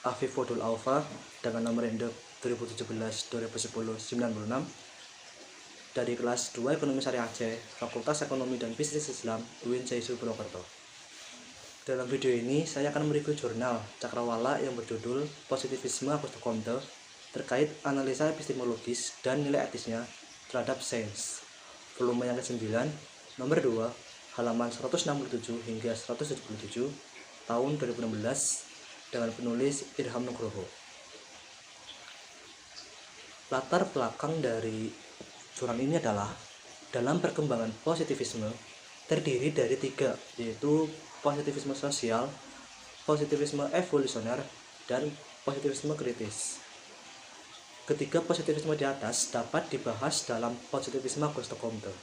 Afif Fodul Alfa dengan nomor induk 2017-2010-96 dari kelas 2 Ekonomi Syariah Aceh, Fakultas Ekonomi dan Bisnis Islam, UIN Syaisu Purwokerto. Dalam video ini, saya akan mereview jurnal Cakrawala yang berjudul Positivisme Auguste Comte terkait analisa epistemologis dan nilai etisnya terhadap sains. Volume yang ke-9, nomor 2, halaman 167 hingga 177, tahun 2016, dengan penulis Irham Nugroho. Latar belakang dari jurnal ini adalah dalam perkembangan positivisme terdiri dari 3, yaitu positivisme sosial, positivisme evolusioner, dan positivisme kritis. Ketiga positivisme di atas dapat dibahas dalam positivisme Auguste Comte.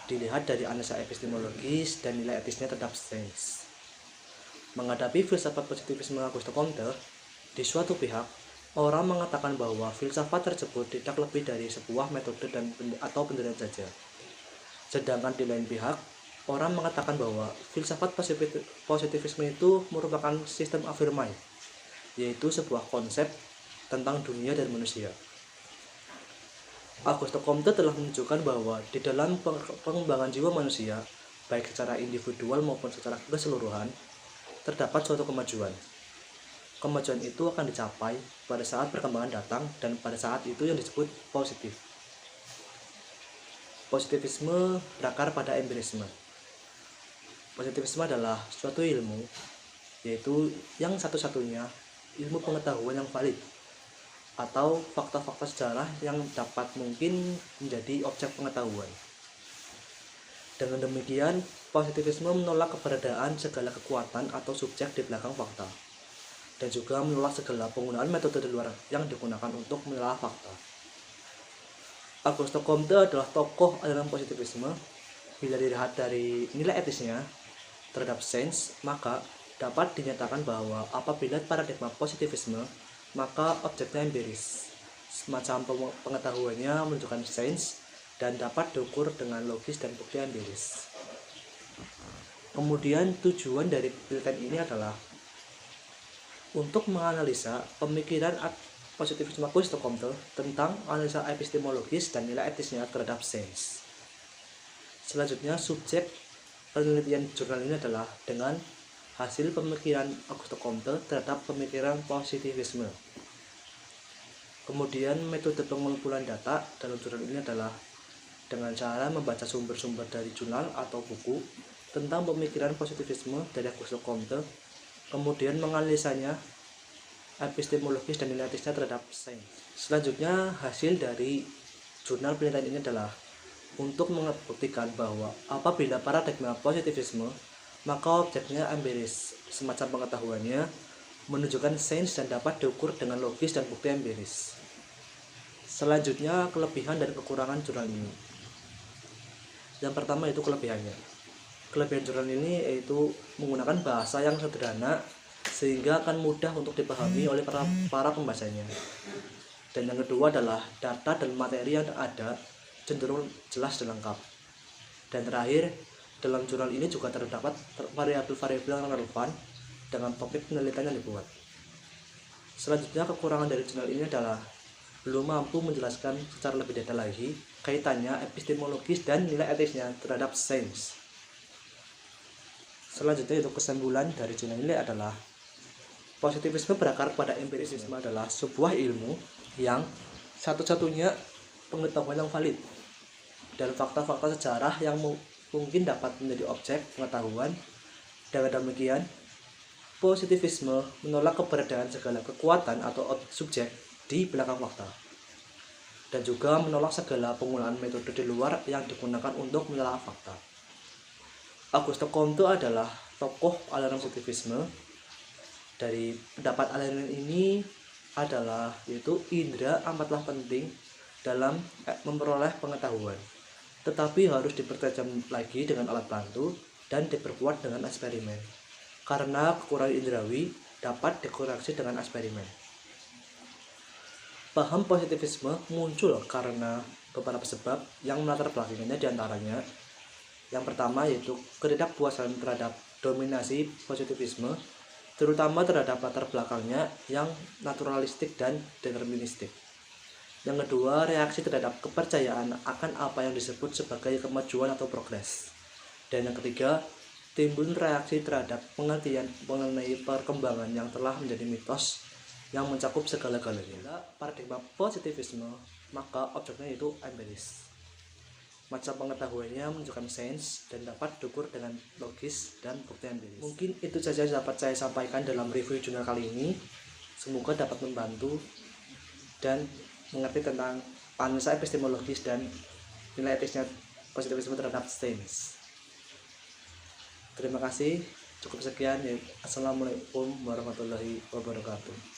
Dilihat dari analisa epistemologis dan nilai etisnya terhadap sains. Menghadapi filsafat positivisme Auguste Comte, di suatu pihak, orang mengatakan bahwa filsafat tersebut tidak lebih dari sebuah metode atau pendirian saja. Sedangkan di lain pihak, orang mengatakan bahwa filsafat positivisme itu merupakan sistem afirmai, yaitu sebuah konsep tentang dunia dan manusia. Auguste Comte telah menunjukkan bahwa di dalam pengembangan jiwa manusia, baik secara individual maupun secara keseluruhan, terdapat suatu kemajuan. Kemajuan itu akan dicapai pada saat perkembangan datang dan pada saat itu yang disebut positif. Positivisme berakar pada empirisme. Positivisme adalah suatu ilmu, yaitu yang satu-satunya ilmu pengetahuan yang valid atau fakta-fakta sejarah yang dapat mungkin menjadi objek pengetahuan. Dengan demikian, positivisme menolak keberadaan segala kekuatan atau subjek di belakang fakta, dan juga menolak segala penggunaan metode di luar yang digunakan untuk menelaah fakta. Auguste Comte adalah tokoh aliran positivisme. Bila dilihat dari nilai etisnya terhadap sains, maka dapat dinyatakan bahwa apabila paradigma positivisme, maka objeknya empiris, semacam pengetahuannya menunjukkan sains dan dapat diukur dengan logis dan bukti empiris. Kemudian tujuan dari penelitian ini adalah untuk menganalisa pemikiran positivisme Auguste Comte tentang analisa epistemologis dan nilai etisnya terhadap sains. Selanjutnya, subjek penelitian jurnal ini adalah dengan hasil pemikiran Auguste Comte terhadap pemikiran positivisme. Kemudian metode pengumpulan data dalam jurnal ini adalah dengan cara membaca sumber-sumber dari jurnal atau buku tentang pemikiran positivisme dari Auguste Comte, kemudian menganalisanya epistemologis dan nilai etisnya terhadap sains. Selanjutnya, hasil dari jurnal penelitian ini adalah untuk membuktikan bahwa apabila paradigma positivisme, maka objeknya empiris, semacam pengetahuannya menunjukkan sains dan dapat diukur dengan logis dan bukti empiris. Selanjutnya, kelebihan dan kekurangan jurnal ini. Yang pertama itu kelebihannya. Kelebihan jurnal ini yaitu menggunakan bahasa yang sederhana sehingga akan mudah untuk dipahami oleh para pembacanya. Dan yang kedua adalah data dan materi yang ada cenderung jelas dan lengkap. Dan terakhir, dalam jurnal ini juga terdapat variabel-variabel yang relevan dengan topik penelitian yang dibuat. Selanjutnya, kekurangan dari jurnal ini adalah belum mampu menjelaskan secara lebih detail lagi kaitannya epistemologis dan nilai etisnya terhadap sains. Selanjutnya, itu kesimpulan dari jurnal ini adalah positivisme berakar pada empirisisme adalah sebuah ilmu yang satu-satunya pengetahuan yang valid dan fakta-fakta sejarah yang mungkin dapat menjadi objek pengetahuan. Dengan demikian, positivisme menolak keberadaan segala kekuatan atau subjek di belakang fakta, dan juga menolak segala penggunaan metode di luar yang digunakan untuk menelaah fakta. Auguste Comte adalah tokoh aliran positivisme. Dari pendapat aliran ini adalah yaitu indera amatlah penting dalam memperoleh pengetahuan, tetapi harus dipertajam lagi dengan alat bantu dan diperkuat dengan eksperimen, karena kekurangan indrawi dapat dikoreksi dengan eksperimen. Paham positivisme muncul karena beberapa sebab yang melatar belakanginya, diantaranya yang pertama yaitu ketidakpuasan terhadap dominasi positivisme terutama terhadap latar belakangnya yang naturalistik dan deterministik. Yang kedua, reaksi terhadap kepercayaan akan apa yang disebut sebagai kemajuan atau progres. Dan yang ketiga, timbul reaksi terhadap pengertian mengenai perkembangan yang telah menjadi mitos yang mencakup segala-galanya. Paradigma positivisme, maka objeknya itu empiris. Macam pengetahuannya menunjukkan sains dan dapat diukur dengan logis dan bukti empiris. Mungkin itu saja yang dapat saya sampaikan dalam review jurnal kali ini. Semoga dapat membantu dan mengerti tentang analisa epistemologis dan nilai etisnya positivisme terhadap sains. Terima kasih. Cukup sekian ya. Assalamualaikum warahmatullahi wabarakatuh.